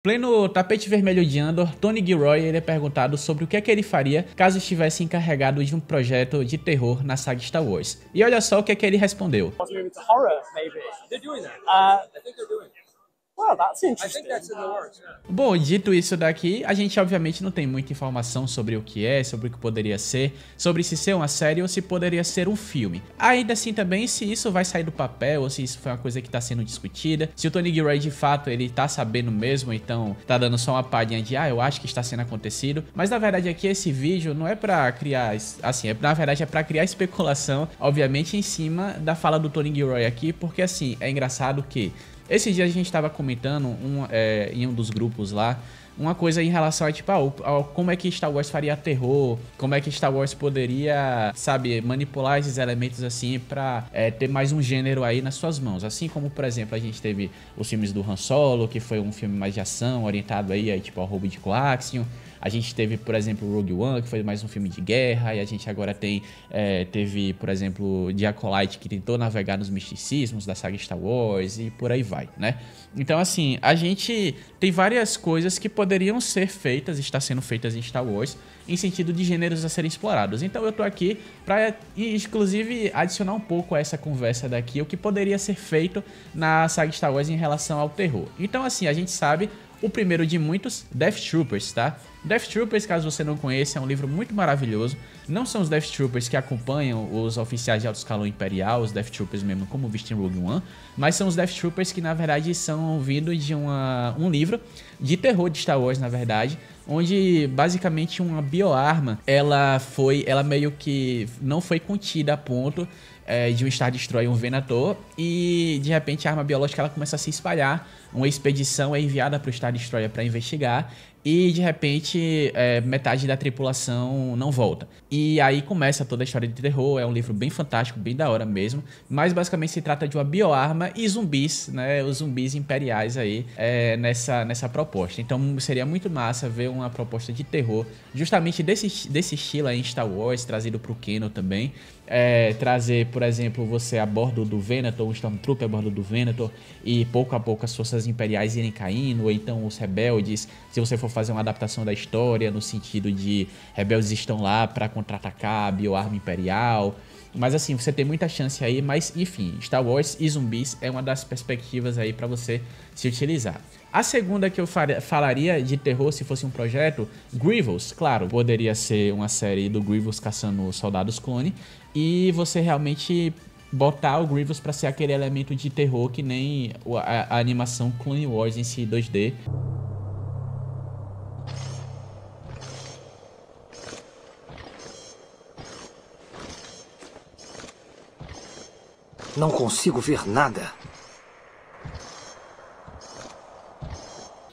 Pleno tapete vermelho de Andor, Tony Gilroy ele é perguntado sobre o que é que ele faria caso estivesse encarregado de um projeto de terror na saga Star Wars. E olha só o que é que ele respondeu. Horror, maybe. They're doing that. I think they're doing it. Well, that's I interesting. think that's in the works. Yeah. Bom, dito isso daqui, a gente obviamente não tem muita informação sobre o que é, sobre o que poderia ser, sobre se ser uma série ou se poderia ser um filme. Ainda assim também, se isso vai sair do papel ou se isso foi uma coisa que está sendo discutida, se o Tony Gilroy de fato ele tá sabendo mesmo, então tá dando só uma palhinha de eu acho que está sendo acontecido, mas na verdade aqui esse vídeo não é pra criar, assim, na verdade é pra criar especulação, obviamente em cima da fala do Tony Gilroy aqui, porque assim, é engraçado que esse dia a gente estava comentando em um dos grupos lá, uma coisa em relação a tipo, como é que Star Wars faria terror, como é que Star Wars poderia, sabe, manipular esses elementos assim pra ter mais um gênero aí nas suas mãos. Assim como, por exemplo, a gente teve os filmes do Han Solo, que foi um filme mais de ação, orientado aí tipo ao roubo de coaxium. A gente teve, por exemplo, Rogue One, que foi mais um filme de guerra, e a gente agora teve, por exemplo, The Acolyte, que tentou navegar nos misticismos da saga Star Wars, e por aí vai, né? Então, assim, a gente tem várias coisas que poderiam ser feitas, está sendo feitas em Star Wars, em sentido de gêneros a serem explorados. Então eu tô aqui para, inclusive, adicionar um pouco a essa conversa daqui, o que poderia ser feito na saga Star Wars em relação ao terror. Então, assim, a gente sabe o primeiro de muitos, Death Troopers, tá? Death Troopers, caso você não conheça, é um livro muito maravilhoso. Não são os Death Troopers que acompanham os oficiais de alto escalão imperial, os Death Troopers mesmo, como visto em Rogue One, mas são os Death Troopers que, na verdade, são vindos de um livro de terror de Star Wars, na verdade, onde, basicamente, uma bioarma, ela meio que não foi contida a ponto de um Star Destroyer, um Venator, e de repente a arma biológica ela começa a se espalhar, uma expedição é enviada para o Star Destroyer para investigar, e de repente metade da tripulação não volta. E aí começa toda a história de terror, é um livro bem fantástico, bem da hora mesmo, mas basicamente se trata de uma bioarma e zumbis, né, os zumbis imperiais aí nessa proposta. Então seria muito massa ver uma proposta de terror justamente desse estilo aí em Star Wars, trazido pro canon também. Trazer, por exemplo, você a bordo do Venator, um Stormtrooper a bordo do Venator, e pouco a pouco as forças imperiais irem caindo, ou então os rebeldes, se você for fazer uma adaptação da história, no sentido de rebeldes estão lá para contra-atacar a bioarma imperial. Mas assim, você tem muita chance aí, mas enfim, Star Wars e zumbis é uma das perspectivas aí para você se utilizar. A segunda que eu falaria de terror, se fosse um projeto, Grievous, claro, poderia ser uma série do Grievous caçando soldados clone, e você realmente botar o Grievous para ser aquele elemento de terror que nem a animação Clone Wars em si 2D. Não consigo ver nada.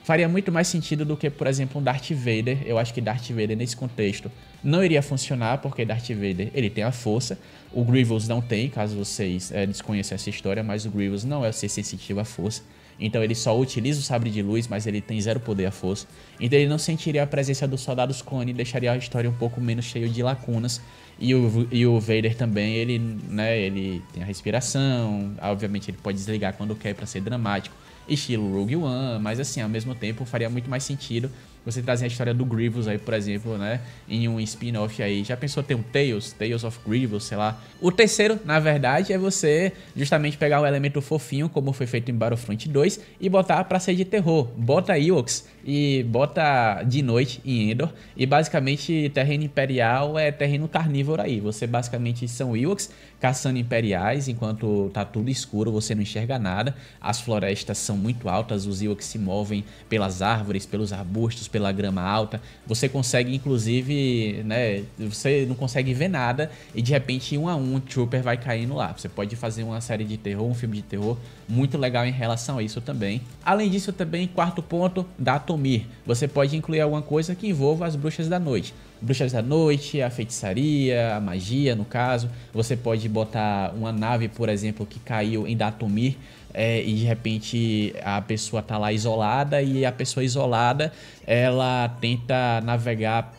Faria muito mais sentido do que, por exemplo, um Darth Vader. Eu acho que Darth Vader nesse contexto não iria funcionar, porque Darth Vader ele tem a força, o Grievous não tem, caso vocês desconheçam essa história, mas o Grievous não é ser sensitivo à força. Então ele só utiliza o sabre de luz, mas ele tem zero poder à força. Então ele não sentiria a presença dos soldados clone e deixaria a história um pouco menos cheia de lacunas. E o Vader também, ele tem a respiração, obviamente ele pode desligar quando quer para ser dramático, estilo Rogue One, mas assim, ao mesmo tempo faria muito mais sentido você trazer a história do Grievous aí, por exemplo, né, em um spin-off aí. Já pensou ter um Tales of Grievous, sei lá. O terceiro, na verdade, é você justamente pegar um elemento fofinho, como foi feito em Battlefront 2, e botar pra ser de terror. Bota Ewoks e bota de noite em Endor, e basicamente terreno imperial é terreno carnívoro aí. Você basicamente são Ewoks caçando imperiais, enquanto tá tudo escuro, você não enxerga nada. As florestas são muito altas, os Ewoks se movem pelas árvores, pelos arbustos, pela grama alta. Você consegue, inclusive, né, você não consegue ver nada e de repente um a um Trooper vai caindo lá. Você pode fazer uma série de terror, um filme de terror muito legal em relação a isso também. Além disso também, quarto ponto, Dathomir. Você pode incluir alguma coisa que envolva as bruxas da noite. Bruxas da noite, a feitiçaria, a magia no caso. Você pode botar uma nave, por exemplo, que caiu em Dathomir, e de repente a pessoa tá lá isolada e a pessoa isolada ela tenta navegar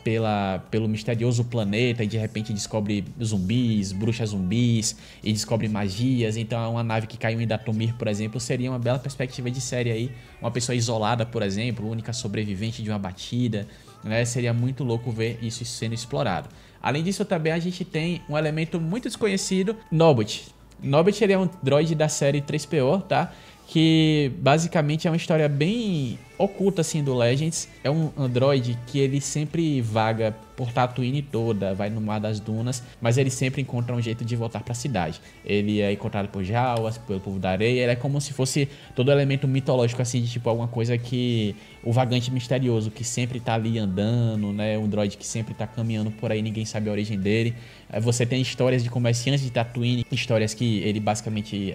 pelo misterioso planeta e de repente descobre zumbis, bruxas zumbis e descobre magias. Então uma nave que caiu em Datomir, por exemplo, seria uma bela perspectiva de série aí. Uma pessoa isolada, por exemplo, única sobrevivente de uma batida, né? Seria muito louco ver isso sendo explorado. Além disso, também a gente tem um elemento muito desconhecido, Nobot. Nobot ele é um droid da série 3PO, tá? Que basicamente é uma história bem oculta assim do Legends. É um androide que ele sempre vaga por Tatooine toda, vai no mar das dunas, mas ele sempre encontra um jeito de voltar para a cidade. Ele é encontrado por Jawas, pelo povo da areia, ele é como se fosse todo elemento mitológico assim, de tipo alguma coisa que o vagante misterioso que sempre tá ali andando, né, um droid que sempre tá caminhando por aí, ninguém sabe a origem dele. Você tem histórias de comerciantes de Tatooine, histórias que ele basicamente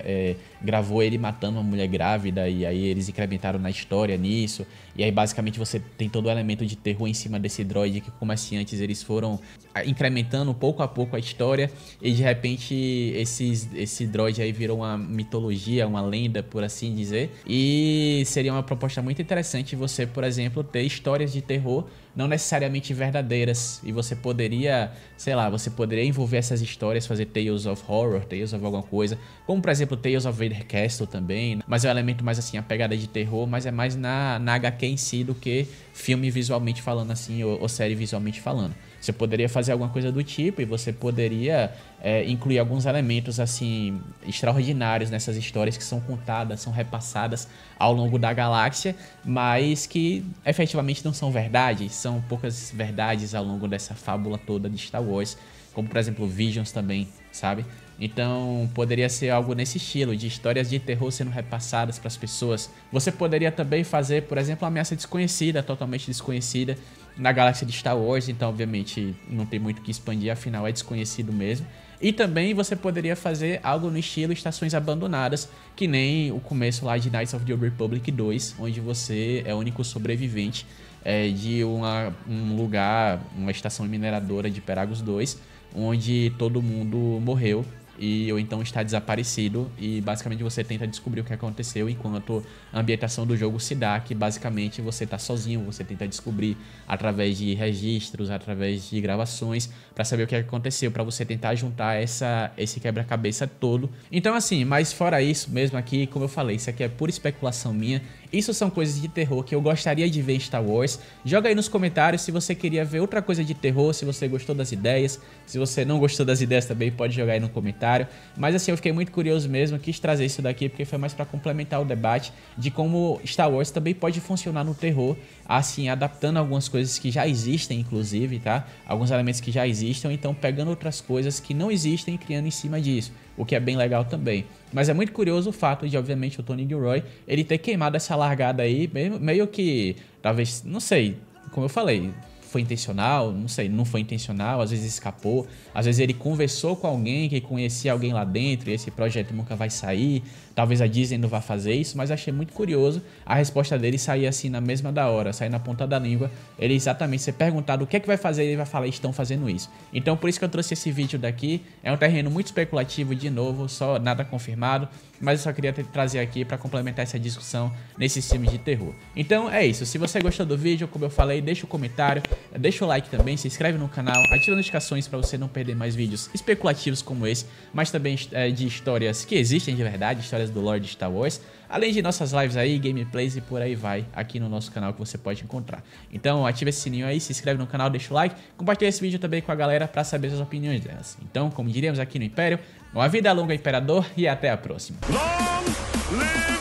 gravou ele matando uma mulher grávida e aí eles incrementaram na história nisso. E aí basicamente você tem todo o elemento de terror em cima desse droid que comerciantes eles foram incrementando pouco a pouco a história e de repente esse droid aí virou uma mitologia, uma lenda, por assim dizer. E seria uma proposta muito interessante você, por exemplo, ter histórias de terror não necessariamente verdadeiras e você poderia, sei lá, você poderia envolver essas histórias, fazer Tales of Horror, Tales of alguma coisa, como por exemplo Tales of Vader Castle também, mas é um elemento mais assim, a pegada de terror, mas é mais na HQ em si do que filme visualmente falando assim, ou série visualmente falando. Você poderia fazer alguma coisa do tipo e você poderia incluir alguns elementos assim extraordinários nessas histórias que são contadas, são repassadas ao longo da galáxia, mas que efetivamente não são verdade, são poucas verdades ao longo dessa fábula toda de Star Wars, como por exemplo Visions também, sabe? Então poderia ser algo nesse estilo, de histórias de terror sendo repassadas para as pessoas. Você poderia também fazer, por exemplo, uma ameaça desconhecida, totalmente desconhecida, na galáxia de Star Wars, então obviamente não tem muito o que expandir, afinal é desconhecido mesmo. E também você poderia fazer algo no estilo Estações Abandonadas, que nem o começo lá de Knights of the Old Republic 2, onde você é o único sobrevivente de um lugar, uma estação mineradora de Peragos 2, onde todo mundo morreu ou então está desaparecido e basicamente você tenta descobrir o que aconteceu enquanto a ambientação do jogo se dá, que basicamente você está sozinho, você tenta descobrir através de registros, através de gravações, para saber o que aconteceu, para você tentar juntar esse quebra-cabeça todo. Então assim, mas fora isso mesmo aqui, como eu falei, isso aqui é pura especulação minha. Isso são coisas de terror que eu gostaria de ver em Star Wars. Joga aí nos comentários se você queria ver outra coisa de terror, se você gostou das ideias. Se você não gostou das ideias também, pode jogar aí no comentário. Mas assim, eu fiquei muito curioso mesmo, quis trazer isso daqui porque foi mais para complementar o debate de como Star Wars também pode funcionar no terror, assim, adaptando algumas coisas que já existem, inclusive, tá? Alguns elementos que já existem, então pegando outras coisas que não existem e criando em cima disso, o que é bem legal também. Mas é muito curioso o fato de, obviamente, o Tony Gilroy, ele ter queimado essa largada aí, meio que, talvez, não sei, como eu falei, foi intencional, não sei, não foi intencional, às vezes escapou, às vezes ele conversou com alguém que conhecia alguém lá dentro e esse projeto nunca vai sair, talvez a Disney não vá fazer isso, mas achei muito curioso a resposta dele sair assim na mesma da hora, sair na ponta da língua, ele exatamente ser perguntado o que é que vai fazer, ele vai falar, estão fazendo isso. Então por isso que eu trouxe esse vídeo daqui, é um terreno muito especulativo de novo, só nada confirmado, mas eu só queria trazer aqui para complementar essa discussão nesses filmes de terror. Então é isso, se você gostou do vídeo, como eu falei, deixa um comentário, deixa o like também, se inscreve no canal, ativa as notificações para você não perder mais vídeos especulativos como esse, mas também de histórias que existem de verdade, histórias do lore de Star Wars, além de nossas lives aí, gameplays e por aí vai, aqui no nosso canal que você pode encontrar. Então ativa esse sininho aí, se inscreve no canal, deixa o like, compartilha esse vídeo também com a galera para saber as opiniões delas. Então, como diríamos aqui no Império, uma vida longa, Imperador, e até a próxima. Long live